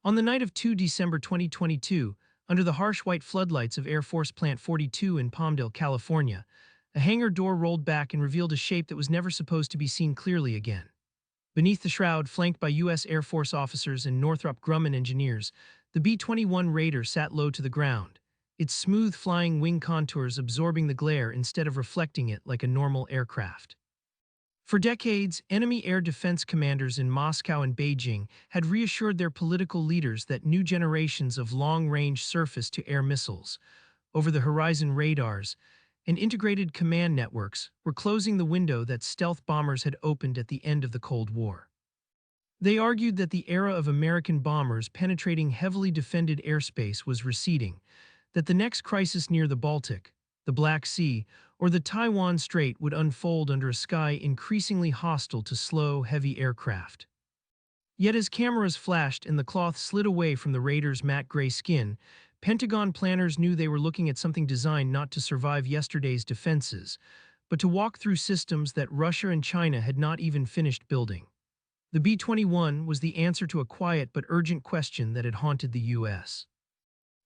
On the night of 2 December 2022, under the harsh white floodlights of Air Force Plant 42 in Palmdale, California, a hangar door rolled back and revealed a shape that was never supposed to be seen clearly again. Beneath the shroud, flanked by U.S. Air Force officers and Northrop Grumman engineers, the B-21 Raider sat low to the ground, its smooth flying wing contours absorbing the glare instead of reflecting it like a normal aircraft. For decades, enemy air defense commanders in Moscow and Beijing had reassured their political leaders that new generations of long-range surface-to-air missiles, over-the-horizon radars, and integrated command networks were closing the window that stealth bombers had opened at the end of the Cold War. They argued that the era of American bombers penetrating heavily defended airspace was receding, that the next crisis near the Baltic, the Black Sea, or the Taiwan Strait would unfold under a sky increasingly hostile to slow, heavy aircraft. Yet as cameras flashed and the cloth slid away from the Raider's matte gray skin, Pentagon planners knew they were looking at something designed not to survive yesterday's defenses, but to walk through systems that Russia and China had not even finished building. The B-21 was the answer to a quiet but urgent question that had haunted the U.S.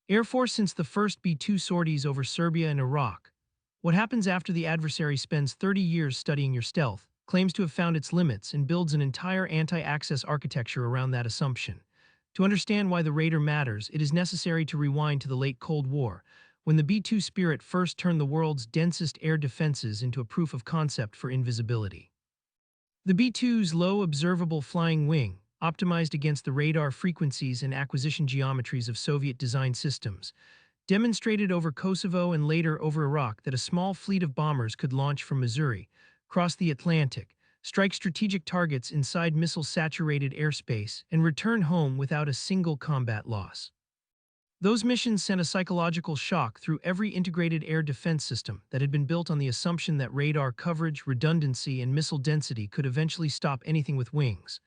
Air Force since the first B-2 sorties over Serbia and Iraq. What happens after the adversary spends 30 years studying your stealth, claims to have found its limits, and builds an entire anti-access architecture around that assumption? To understand why the Raider matters, it is necessary to rewind to the late Cold War, when the B-2 Spirit first turned the world's densest air defenses into a proof of concept for invisibility. The B-2's low observable flying wing, optimized against the radar frequencies and acquisition geometries of Soviet-designed systems, demonstrated over Kosovo and later over Iraq that a small fleet of bombers could launch from Missouri, cross the Atlantic, strike strategic targets inside missile-saturated airspace, and return home without a single combat loss. Those missions sent a psychological shock through every integrated air defense system that had been built on the assumption that radar coverage, redundancy, and missile density could eventually stop anything with wings.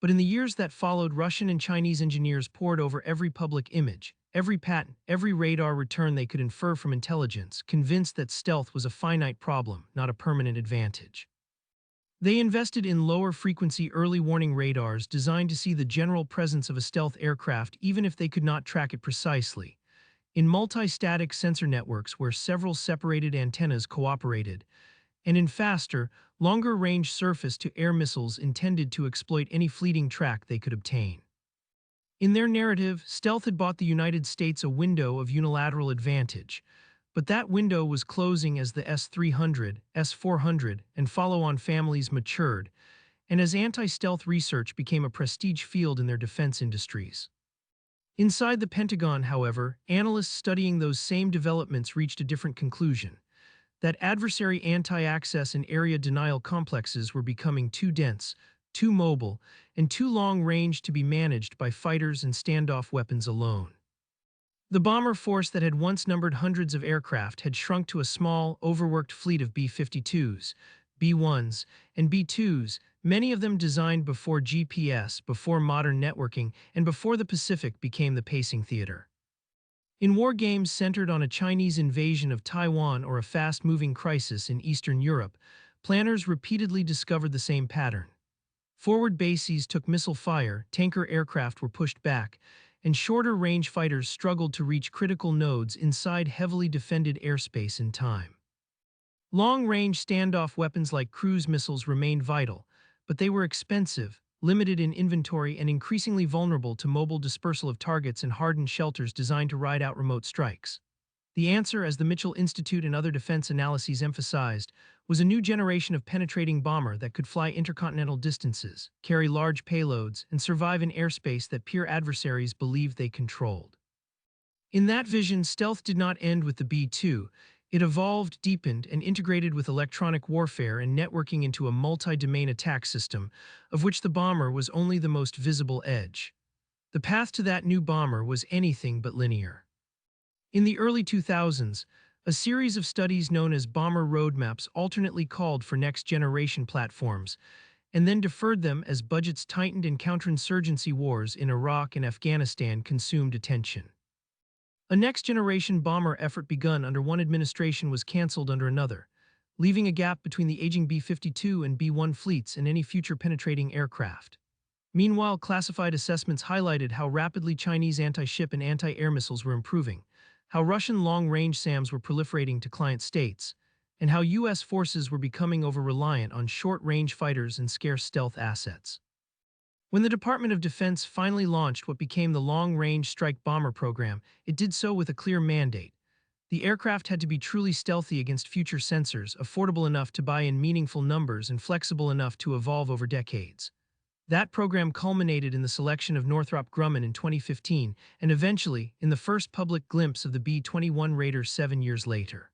But in the years that followed, Russian and Chinese engineers pored over every public image, every patent, every radar return they could infer from intelligence, convinced that stealth was a finite problem, not a permanent advantage. They invested in lower-frequency early warning radars designed to see the general presence of a stealth aircraft even if they could not track it precisely, in multi-static sensor networks where several separated antennas cooperated, and in faster, longer-range surface-to-air missiles intended to exploit any fleeting track they could obtain. In their narrative, stealth had bought the United States a window of unilateral advantage, but that window was closing as the S-300, S-400, and follow-on families matured, and as anti-stealth research became a prestige field in their defense industries. Inside the Pentagon, however, analysts studying those same developments reached a different conclusion: that adversary anti-access and area denial complexes were becoming too dense, too mobile, and too long-range to be managed by fighters and standoff weapons alone. The bomber force that had once numbered hundreds of aircraft had shrunk to a small, overworked fleet of B-52s, B-1s, and B-2s, many of them designed before GPS, before modern networking, and before the Pacific became the pacing theater. In war games centered on a Chinese invasion of Taiwan or a fast-moving crisis in Eastern Europe, planners repeatedly discovered the same pattern. Forward bases took missile fire, tanker aircraft were pushed back, and shorter-range fighters struggled to reach critical nodes inside heavily defended airspace in time. Long-range standoff weapons like cruise missiles remained vital, but they were expensive, limited in inventory, and increasingly vulnerable to mobile dispersal of targets and hardened shelters designed to ride out remote strikes. The answer, as the Mitchell Institute and other defense analyses emphasized, was a new generation of penetrating bomber that could fly intercontinental distances, carry large payloads, and survive in airspace that peer adversaries believed they controlled. In that vision, stealth did not end with the B-2. It evolved, deepened, and integrated with electronic warfare and networking into a multi-domain attack system, of which the bomber was only the most visible edge. The path to that new bomber was anything but linear. In the early 2000s, a series of studies known as bomber roadmaps alternately called for next-generation platforms, and then deferred them as budgets tightened and counterinsurgency wars in Iraq and Afghanistan consumed attention. A next-generation bomber effort begun under one administration was canceled under another, leaving a gap between the aging B-52 and B-1 fleets and any future penetrating aircraft. Meanwhile, classified assessments highlighted how rapidly Chinese anti-ship and anti-air missiles were improving, how Russian long-range SAMs were proliferating to client states, and how U.S. forces were becoming over-reliant on short-range fighters and scarce stealth assets. When the Department of Defense finally launched what became the Long-Range Strike Bomber program, it did so with a clear mandate. The aircraft had to be truly stealthy against future sensors, affordable enough to buy in meaningful numbers, and flexible enough to evolve over decades. That program culminated in the selection of Northrop Grumman in 2015, and eventually, in the first public glimpse of the B-21 Raider 7 years later.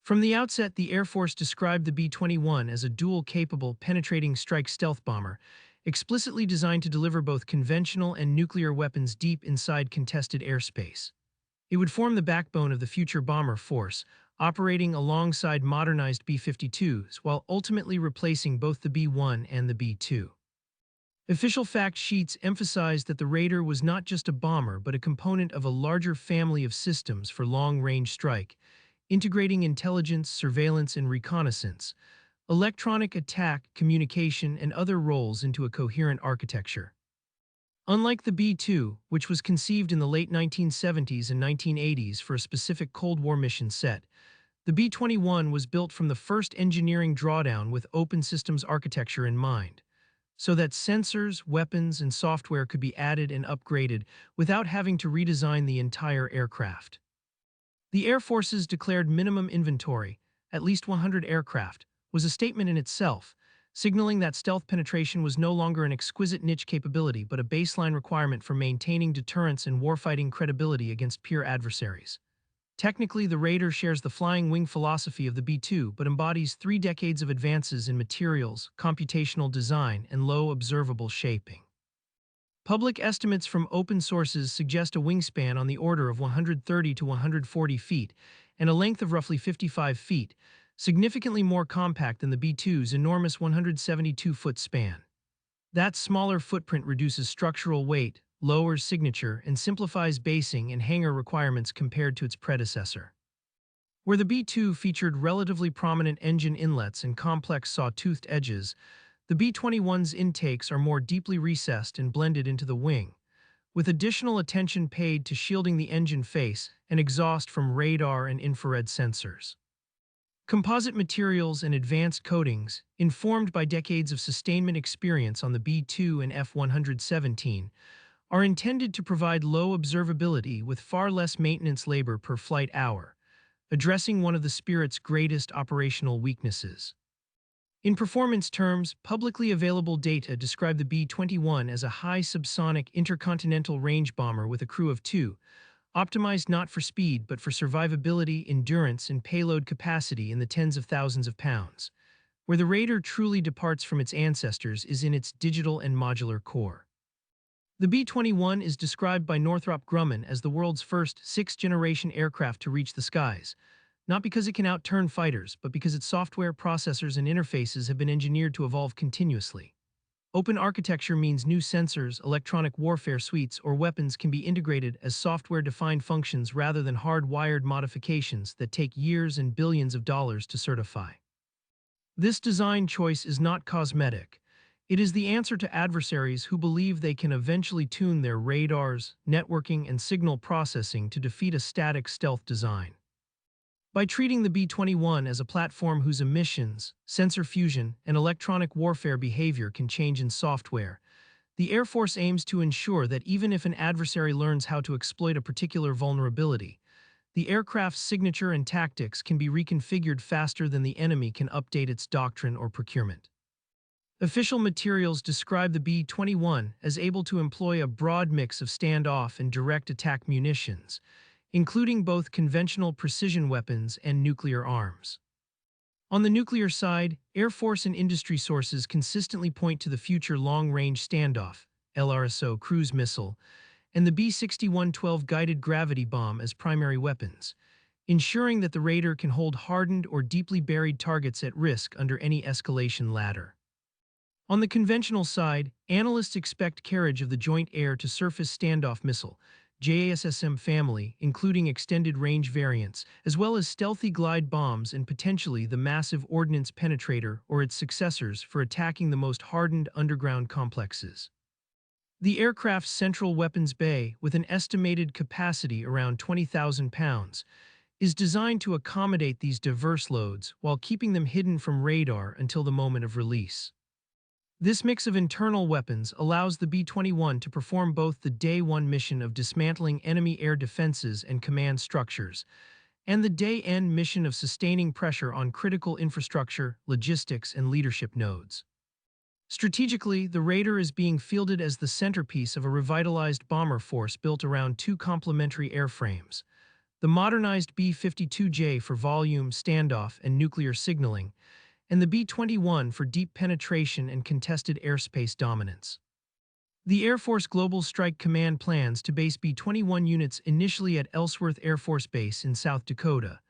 From the outset, the Air Force described the B-21 as a dual-capable, penetrating strike stealth bomber, explicitly designed to deliver both conventional and nuclear weapons deep inside contested airspace. It would form the backbone of the future bomber force, operating alongside modernized B-52s while ultimately replacing both the B-1 and the B-2. Official fact sheets emphasized that the Raider was not just a bomber but a component of a larger family of systems for long-range strike, integrating intelligence, surveillance, and reconnaissance, electronic attack, communication, and other roles into a coherent architecture. Unlike the B-2, which was conceived in the late 1970s and 1980s for a specific Cold War mission set, the B-21 was built from the first engineering drawdown with open systems architecture in mind, so that sensors, weapons, and software could be added and upgraded without having to redesign the entire aircraft. The Air Force's declared minimum inventory, at least 100 aircraft, was a statement in itself, signaling that stealth penetration was no longer an exquisite niche capability but a baseline requirement for maintaining deterrence and warfighting credibility against peer adversaries. Technically, the Raider shares the flying wing philosophy of the B-2 but embodies 3 decades of advances in materials, computational design, and low observable shaping. Public estimates from open sources suggest a wingspan on the order of 130 to 140 feet and a length of roughly 55 feet, significantly more compact than the B-2's enormous 172-foot span. That smaller footprint reduces structural weight, lowers signature, and simplifies basing and hangar requirements compared to its predecessor. Where the B-2 featured relatively prominent engine inlets and complex saw-toothed edges, the B-21's intakes are more deeply recessed and blended into the wing, with additional attention paid to shielding the engine face and exhaust from radar and infrared sensors. Composite materials and advanced coatings, informed by decades of sustainment experience on the B-2 and F-117, are intended to provide low observability with far less maintenance labor per flight hour, addressing one of the Spirit's greatest operational weaknesses. In performance terms, publicly available data describe the B-21 as a high subsonic intercontinental range bomber with a crew of 2, optimized not for speed but for survivability, endurance, and payload capacity in the tens of thousands of pounds. Where the Raider truly departs from its ancestors is in its digital and modular core. The B-21 is described by Northrop Grumman as the world's first 6th-generation aircraft to reach the skies, not because it can outturn fighters, but because its software, processors, and interfaces have been engineered to evolve continuously. Open architecture means new sensors, electronic warfare suites, or weapons can be integrated as software-defined functions rather than hard-wired modifications that take years and billions of dollars to certify. This design choice is not cosmetic. It is the answer to adversaries who believe they can eventually tune their radars, networking, and signal processing to defeat a static stealth design. By treating the B-21 as a platform whose emissions, sensor fusion, and electronic warfare behavior can change in software, the Air Force aims to ensure that even if an adversary learns how to exploit a particular vulnerability, the aircraft's signature and tactics can be reconfigured faster than the enemy can update its doctrine or procurement. Official materials describe the B-21 as able to employ a broad mix of standoff and direct attack munitions, including both conventional precision weapons and nuclear arms. On the nuclear side, Air Force and industry sources consistently point to the future long-range standoff, LRSO cruise missile, and the B-6112 guided gravity bomb as primary weapons, ensuring that the Raider can hold hardened or deeply buried targets at risk under any escalation ladder. On the conventional side, analysts expect carriage of the Joint Air-to-Surface Standoff Missile, JASSM family, including extended-range variants, as well as stealthy glide bombs and potentially the massive Ordnance Penetrator or its successors for attacking the most hardened underground complexes. The aircraft's central weapons bay, with an estimated capacity around 20,000 pounds, is designed to accommodate these diverse loads while keeping them hidden from radar until the moment of release. This mix of internal weapons allows the B-21 to perform both the Day 1 mission of dismantling enemy air defenses and command structures, and the Day End mission of sustaining pressure on critical infrastructure, logistics, and leadership nodes. Strategically, the Raider is being fielded as the centerpiece of a revitalized bomber force built around two complementary airframes: the modernized B-52J for volume, standoff, and nuclear signaling, and the B-21 for deep penetration and contested airspace dominance. The Air Force Global Strike Command plans to base B-21 units initially at Ellsworth Air Force Base in South Dakota,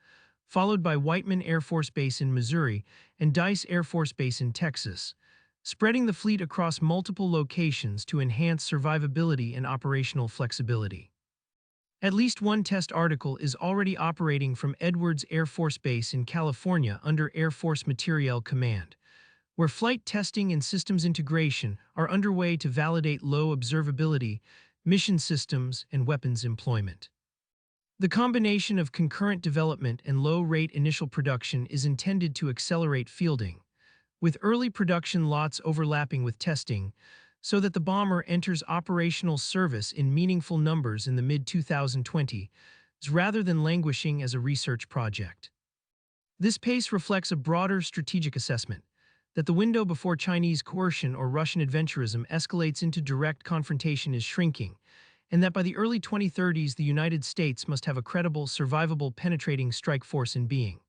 followed by Whiteman Air Force Base in Missouri and Dice Air Force Base in Texas, spreading the fleet across multiple locations to enhance survivability and operational flexibility. At least one test article is already operating from Edwards Air Force Base in California under Air Force Materiel Command, where flight testing and systems integration are underway to validate low observability, mission systems, and weapons employment. The combination of concurrent development and low-rate initial production is intended to accelerate fielding, with early production lots overlapping with testing, so that the bomber enters operational service in meaningful numbers in the mid-2020s rather than languishing as a research project. This pace reflects a broader strategic assessment that the window before Chinese coercion or Russian adventurism escalates into direct confrontation is shrinking, and that by the early 2030s the United States must have a credible, survivable, penetrating strike force in being.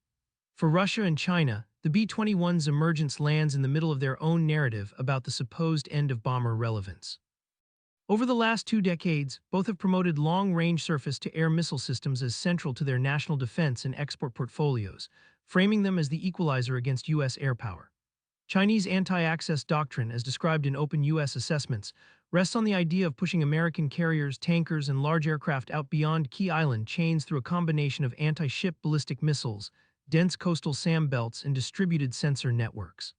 For Russia and China, the B-21's emergence lands in the middle of their own narrative about the supposed end of bomber relevance. Over the last 2 decades, both have promoted long-range surface-to-air missile systems as central to their national defense and export portfolios, framing them as the equalizer against U.S. air power. Chinese anti-access doctrine, as described in open U.S. assessments, rests on the idea of pushing American carriers, tankers, and large aircraft out beyond key island chains through a combination of anti-ship ballistic missiles, dense coastal SAM belts, and distributed sensor networks.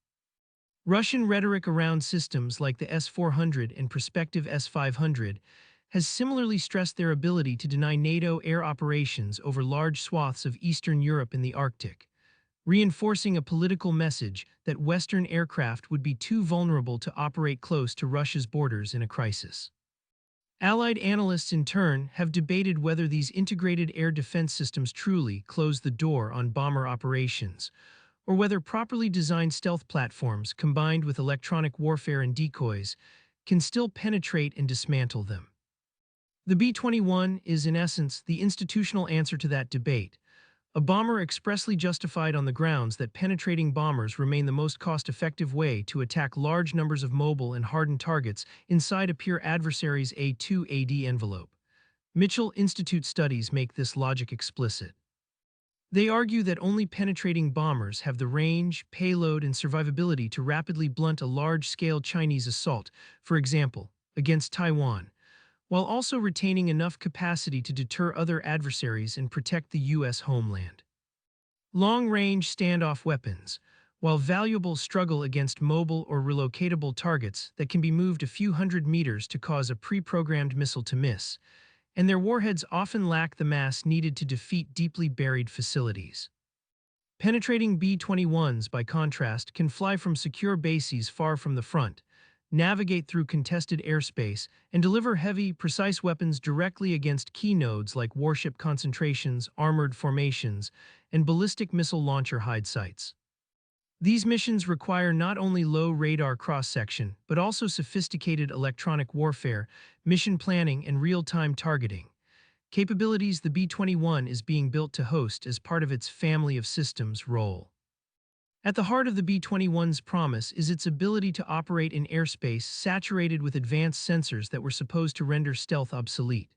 Russian rhetoric around systems like the S-400 and prospective S-500 has similarly stressed their ability to deny NATO air operations over large swaths of Eastern Europe and the Arctic, reinforcing a political message that Western aircraft would be too vulnerable to operate close to Russia's borders in a crisis. Allied analysts, in turn, have debated whether these integrated air defense systems truly close the door on bomber operations, or whether properly designed stealth platforms, combined with electronic warfare and decoys, can still penetrate and dismantle them. The B-21 is, in essence, the institutional answer to that debate, a bomber expressly justified on the grounds that penetrating bombers remain the most cost-effective way to attack large numbers of mobile and hardened targets inside a peer adversary's A2AD envelope. Mitchell Institute studies make this logic explicit. They argue that only penetrating bombers have the range, payload, and survivability to rapidly blunt a large-scale Chinese assault, for example, against Taiwan, while also retaining enough capacity to deter other adversaries and protect the U.S. homeland. Long-range standoff weapons, while valuable, struggle against mobile or relocatable targets that can be moved a few hundred meters to cause a pre-programmed missile to miss, and their warheads often lack the mass needed to defeat deeply buried facilities. Penetrating B-21s, by contrast, can fly from secure bases far from the front, navigate through contested airspace, and deliver heavy, precise weapons directly against key nodes like warship concentrations, armored formations, and ballistic missile launcher hide sites. These missions require not only low radar cross-section, but also sophisticated electronic warfare, mission planning, and real-time targeting, capabilities the B-21 is being built to host as part of its family of systems role. At the heart of the B-21's promise is its ability to operate in airspace saturated with advanced sensors that were supposed to render stealth obsolete.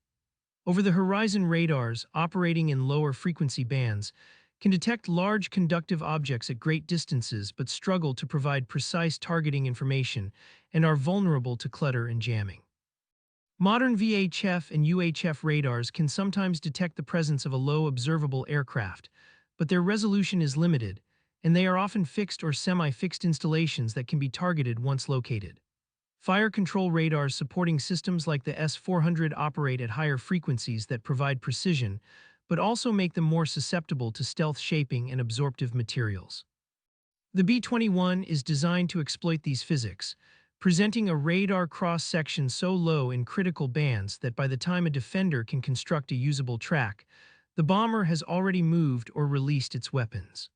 Over-the-horizon radars, operating in lower frequency bands, can detect large conductive objects at great distances but struggle to provide precise targeting information and are vulnerable to clutter and jamming. Modern VHF and UHF radars can sometimes detect the presence of a low observable aircraft, but their resolution is limited, and they are often fixed or semi-fixed installations that can be targeted once located. Fire control radars supporting systems like the S-400 operate at higher frequencies that provide precision, but also make them more susceptible to stealth shaping and absorptive materials. The B-21 is designed to exploit these physics, presenting a radar cross-section so low in critical bands that by the time a defender can construct a usable track, the bomber has already moved or released its weapons.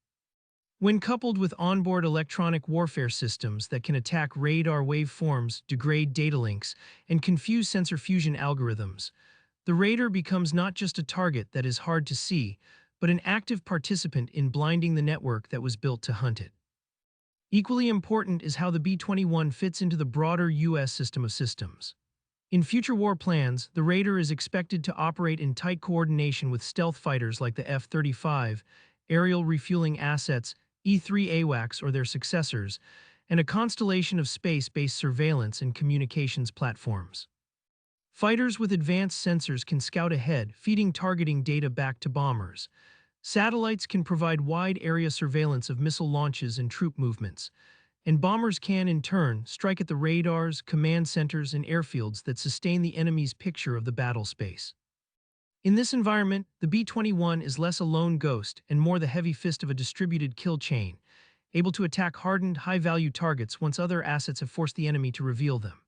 When coupled with onboard electronic warfare systems that can attack radar waveforms, degrade data links, and confuse sensor fusion algorithms, the radar becomes not just a target that is hard to see, but an active participant in blinding the network that was built to hunt it. Equally important is how the B-21 fits into the broader U.S. system of systems. In future war plans, the Raider is expected to operate in tight coordination with stealth fighters like the F-35, aerial refueling assets, E-3 AWACS or their successors, and a constellation of space-based surveillance and communications platforms. Fighters with advanced sensors can scout ahead, feeding targeting data back to bombers. Satellites can provide wide-area surveillance of missile launches and troop movements, and bombers can, in turn, strike at the radars, command centers, and airfields that sustain the enemy's picture of the battle space. In this environment, the B-21 is less a lone ghost and more the heavy fist of a distributed kill chain, able to attack hardened, high-value targets once other assets have forced the enemy to reveal them.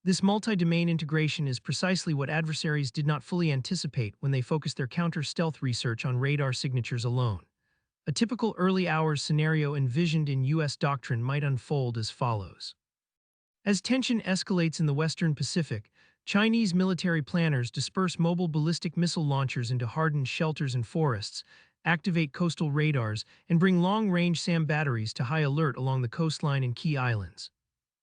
This multi-domain integration is precisely what adversaries did not fully anticipate when they focused their counter-stealth research on radar signatures alone. A typical early hours scenario envisioned in U.S. doctrine might unfold as follows. As tension escalates in the Western Pacific, Chinese military planners disperse mobile ballistic missile launchers into hardened shelters and forests, activate coastal radars, and bring long-range SAM batteries to high alert along the coastline and key islands.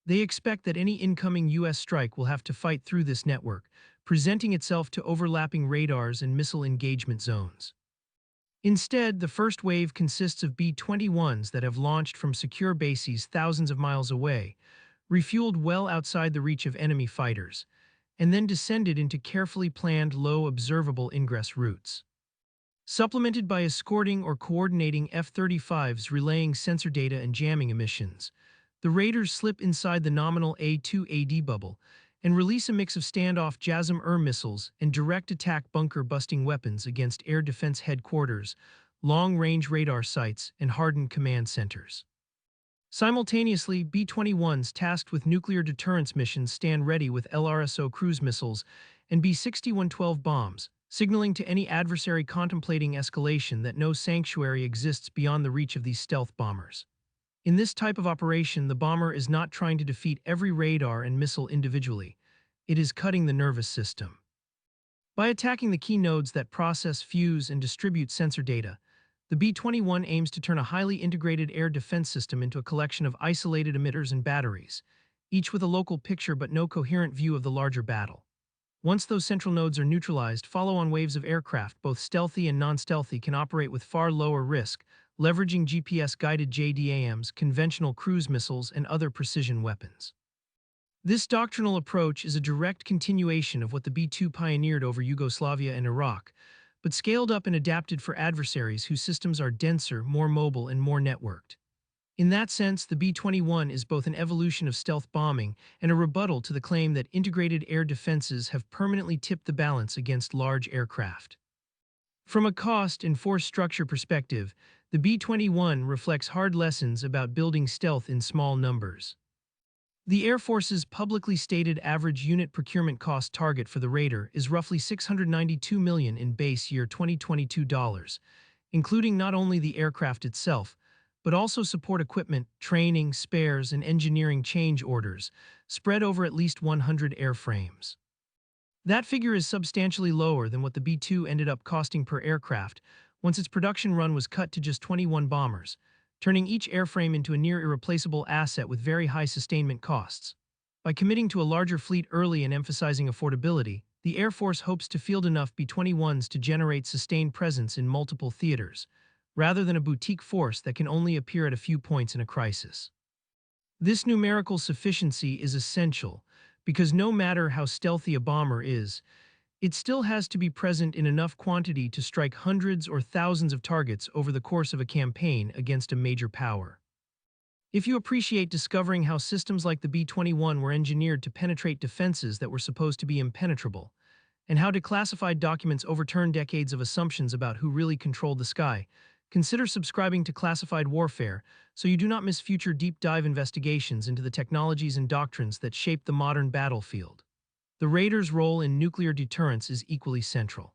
They expect that any incoming U.S. strike will have to fight through this network, presenting itself to overlapping radars and missile engagement zones. Instead, the first wave consists of B-21s that have launched from secure bases thousands of miles away, refueled well outside the reach of enemy fighters, and then descended into carefully planned low observable ingress routes. Supplemented by escorting or coordinating F-35s relaying sensor data and jamming emissions, the Raiders slip inside the nominal A-2AD bubble and release a mix of standoff JASSM-ER missiles and direct attack bunker-busting weapons against air defense headquarters, long-range radar sites, and hardened command centers. Simultaneously, B-21s tasked with nuclear deterrence missions stand ready with LRSO cruise missiles and B-6112 bombs, signaling to any adversary contemplating escalation that no sanctuary exists beyond the reach of these stealth bombers. In this type of operation, the bomber is not trying to defeat every radar and missile individually. It is cutting the nervous system. By attacking the key nodes that process, fuse, and distribute sensor data, the B-21 aims to turn a highly integrated air defense system into a collection of isolated emitters and batteries, each with a local picture but no coherent view of the larger battle. Once those central nodes are neutralized, follow-on waves of aircraft, both stealthy and non-stealthy, can operate with far lower risk, leveraging GPS-guided JDAMs, conventional cruise missiles, and other precision weapons. This doctrinal approach is a direct continuation of what the B-2 pioneered over Yugoslavia and Iraq, but scaled up and adapted for adversaries whose systems are denser, more mobile, and more networked. In that sense, the B-21 is both an evolution of stealth bombing and a rebuttal to the claim that integrated air defenses have permanently tipped the balance against large aircraft. From a cost and force structure perspective, the B-21 reflects hard lessons about building stealth in small numbers. The Air Force's publicly stated average unit procurement cost target for the Raider is roughly $692 million in base year 2022 dollars, including not only the aircraft itself, but also support equipment, training, spares, and engineering change orders, spread over at least 100 airframes. That figure is substantially lower than what the B-2 ended up costing per aircraft once its production run was cut to just 21 bombers, turning each airframe into a near irreplaceable asset with very high sustainment costs. By committing to a larger fleet early and emphasizing affordability, the Air Force hopes to field enough B-21s to generate sustained presence in multiple theaters, rather than a boutique force that can only appear at a few points in a crisis. This numerical sufficiency is essential, because no matter how stealthy a bomber is, it still has to be present in enough quantity to strike hundreds or thousands of targets over the course of a campaign against a major power. If you appreciate discovering how systems like the B-21 were engineered to penetrate defenses that were supposed to be impenetrable, and how declassified documents overturn decades of assumptions about who really controlled the sky, consider subscribing to Classified Warfare so you do not miss future deep dive investigations into the technologies and doctrines that shape the modern battlefield. The Raiders' role in nuclear deterrence is equally central.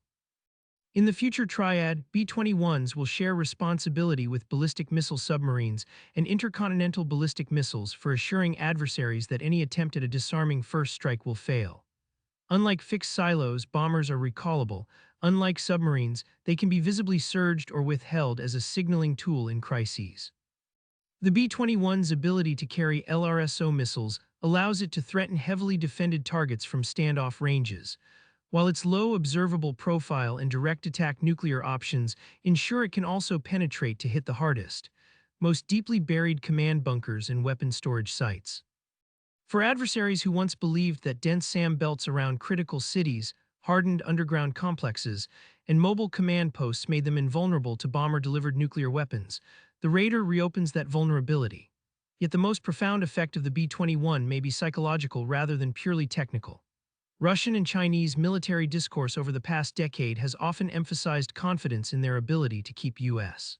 In the future triad, B-21s will share responsibility with ballistic missile submarines and intercontinental ballistic missiles for assuring adversaries that any attempt at a disarming first strike will fail. Unlike fixed silos, bombers are recallable. Unlike submarines, they can be visibly surged or withheld as a signaling tool in crises. The B-21's ability to carry LRSO missiles allows it to threaten heavily defended targets from standoff ranges, while its low observable profile and direct attack nuclear options ensure it can also penetrate to hit the hardest, most deeply buried command bunkers and weapon storage sites. For adversaries who once believed that dense SAM belts around critical cities, hardened underground complexes, and mobile command posts made them invulnerable to bomber-delivered nuclear weapons, the Raider reopens that vulnerability. Yet the most profound effect of the B-21 may be psychological rather than purely technical. Russian and Chinese military discourse over the past decade has often emphasized confidence in their ability to keep U.S.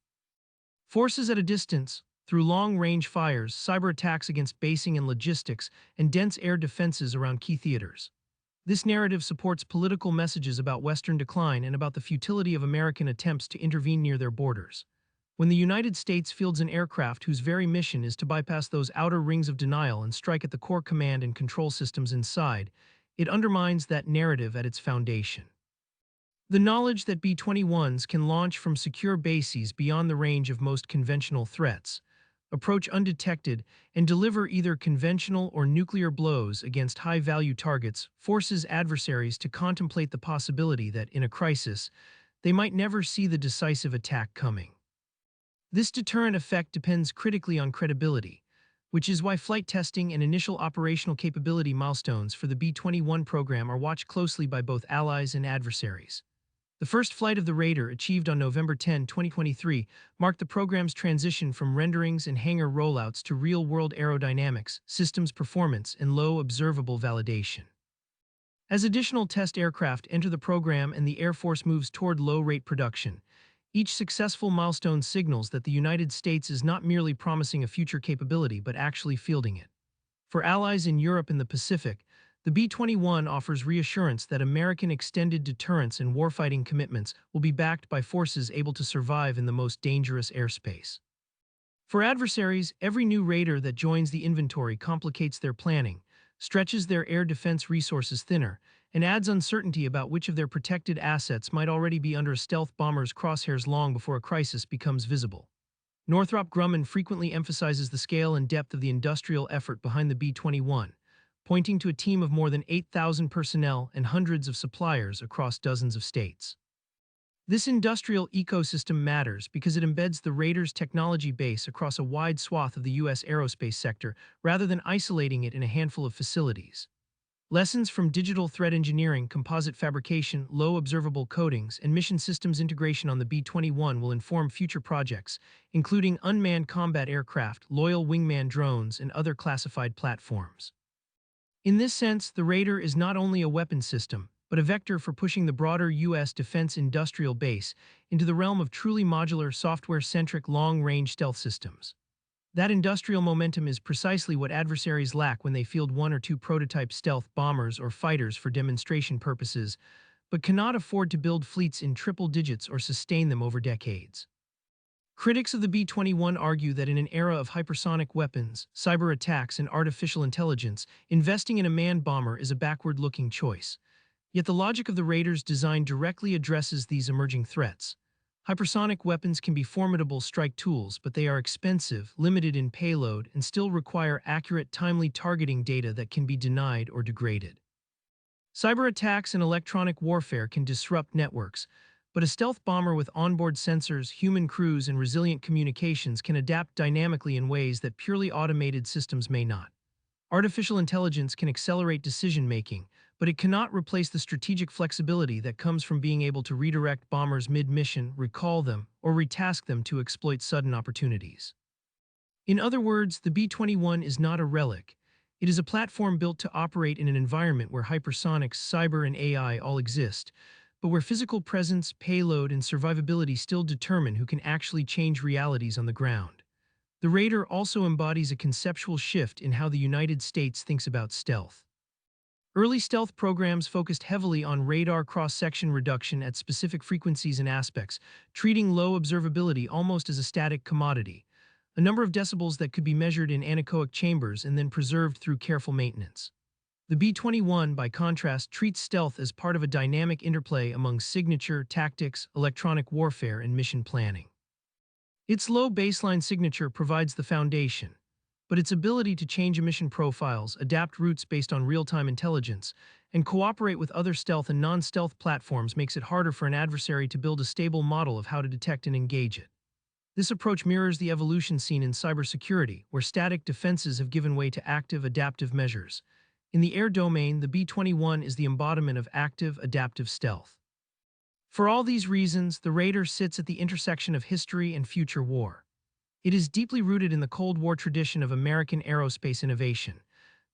forces at a distance through long-range fires, cyber attacks against basing and logistics, and dense air defenses around key theaters. This narrative supports political messages about Western decline and about the futility of American attempts to intervene near their borders. When the United States fields an aircraft whose very mission is to bypass those outer rings of denial and strike at the core command and control systems inside, it undermines that narrative at its foundation. The knowledge that B-21s can launch from secure bases beyond the range of most conventional threats, approach undetected, and deliver either conventional or nuclear blows against high-value targets forces adversaries to contemplate the possibility that, in a crisis, they might never see the decisive attack coming. This deterrent effect depends critically on credibility, which is why flight testing and initial operational capability milestones for the B-21 program are watched closely by both allies and adversaries. The first flight of the Raider, achieved on November 10, 2023, marked the program's transition from renderings and hangar rollouts to real-world aerodynamics, systems performance, and low observable validation. As additional test aircraft enter the program and the Air Force moves toward low-rate production, each successful milestone signals that the United States is not merely promising a future capability but actually fielding it. For allies in Europe and the Pacific, the B-21 offers reassurance that American extended deterrence and warfighting commitments will be backed by forces able to survive in the most dangerous airspace. For adversaries, every new Raider that joins the inventory complicates their planning, stretches their air defense resources thinner, and adds uncertainty about which of their protected assets might already be under a stealth bomber's crosshairs long before a crisis becomes visible. Northrop Grumman frequently emphasizes the scale and depth of the industrial effort behind the B-21, pointing to a team of more than 8,000 personnel and hundreds of suppliers across dozens of states. This industrial ecosystem matters because it embeds the Raiders' technology base across a wide swath of the U.S. aerospace sector rather than isolating it in a handful of facilities. Lessons from digital threat engineering, composite fabrication, low observable coatings, and mission systems integration on the B-21 will inform future projects, including unmanned combat aircraft, loyal wingman drones, and other classified platforms. In this sense, the Raider is not only a weapon system, but a vector for pushing the broader U.S. defense industrial base into the realm of truly modular, software-centric, long-range stealth systems. That industrial momentum is precisely what adversaries lack when they field one or two prototype stealth bombers or fighters for demonstration purposes, but cannot afford to build fleets in triple digits or sustain them over decades. Critics of the B-21 argue that in an era of hypersonic weapons, cyber attacks, and artificial intelligence, investing in a manned bomber is a backward-looking choice. Yet the logic of the Raiders' design directly addresses these emerging threats. Hypersonic weapons can be formidable strike tools, but they are expensive, limited in payload, and still require accurate, timely targeting data that can be denied or degraded. Cyber attacks and electronic warfare can disrupt networks, but a stealth bomber with onboard sensors, human crews, and resilient communications can adapt dynamically in ways that purely automated systems may not. Artificial intelligence can accelerate decision-making, but it cannot replace the strategic flexibility that comes from being able to redirect bombers mid-mission, recall them, or retask them to exploit sudden opportunities. In other words, the B-21 is not a relic. It is a platform built to operate in an environment where hypersonics, cyber, and AI all exist, but where physical presence, payload, and survivability still determine who can actually change realities on the ground. The Raider also embodies a conceptual shift in how the United States thinks about stealth. Early stealth programs focused heavily on radar cross-section reduction at specific frequencies and aspects, treating low observability almost as a static commodity, a number of decibels that could be measured in anechoic chambers and then preserved through careful maintenance. The B-21, by contrast, treats stealth as part of a dynamic interplay among signature, tactics, electronic warfare, and mission planning. Its low baseline signature provides the foundation, but its ability to change emission profiles, adapt routes based on real-time intelligence, and cooperate with other stealth and non-stealth platforms makes it harder for an adversary to build a stable model of how to detect and engage it. This approach mirrors the evolution seen in cybersecurity, where static defenses have given way to active, adaptive measures. In the air domain, the B-21 is the embodiment of active, adaptive stealth. For all these reasons, the Raider sits at the intersection of history and future war. It is deeply rooted in the Cold War tradition of American aerospace innovation,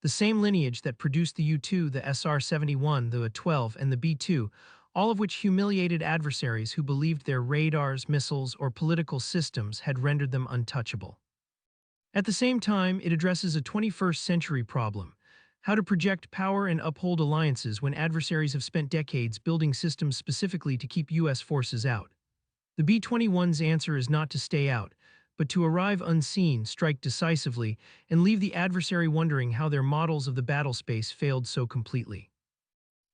the same lineage that produced the U-2, the SR-71, the A-12, and the B-2, all of which humiliated adversaries who believed their radars, missiles, or political systems had rendered them untouchable. At the same time, it addresses a 21st century problem: how to project power and uphold alliances when adversaries have spent decades building systems specifically to keep U.S. forces out. The B-21's answer is not to stay out, but to arrive unseen, strike decisively, and leave the adversary wondering how their models of the battlespace failed so completely.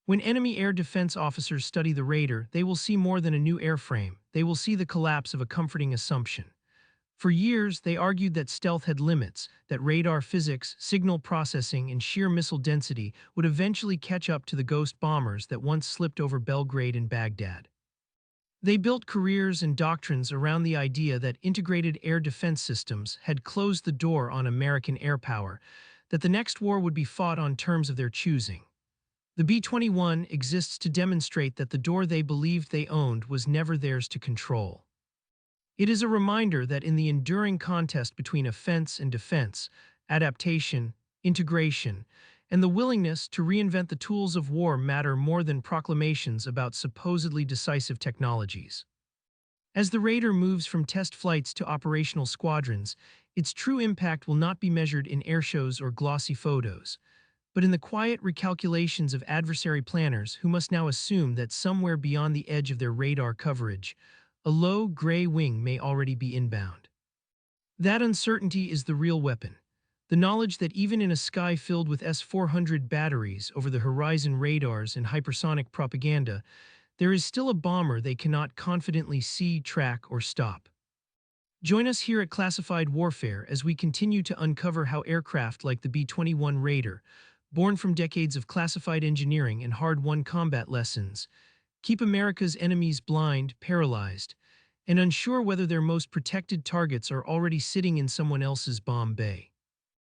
When enemy air defense officers study the Raider, they will see more than a new airframe. They will see the collapse of a comforting assumption. For years, they argued that stealth had limits, that radar physics, signal processing, and sheer missile density would eventually catch up to the ghost bombers that once slipped over Belgrade and Baghdad. They built careers and doctrines around the idea that integrated air defense systems had closed the door on American air power, that the next war would be fought on terms of their choosing. The B-21 exists to demonstrate that the door they believed they owned was never theirs to control. It is a reminder that in the enduring contest between offense and defense, adaptation, integration, and the willingness to reinvent the tools of war matter more than proclamations about supposedly decisive technologies. As the Raider moves from test flights to operational squadrons, its true impact will not be measured in airshows or glossy photos, but in the quiet recalculations of adversary planners who must now assume that somewhere beyond the edge of their radar coverage, a low, gray wing may already be inbound. That uncertainty is the real weapon. The knowledge that even in a sky filled with S-400 batteries over the horizon radars and hypersonic propaganda, there is still a bomber they cannot confidently see, track, or stop. Join us here at Classified Warfare as we continue to uncover how aircraft like the B-21 Raider, born from decades of classified engineering and hard-won combat lessons, keep America's enemies blind, paralyzed, and unsure whether their most protected targets are already sitting in someone else's bomb bay.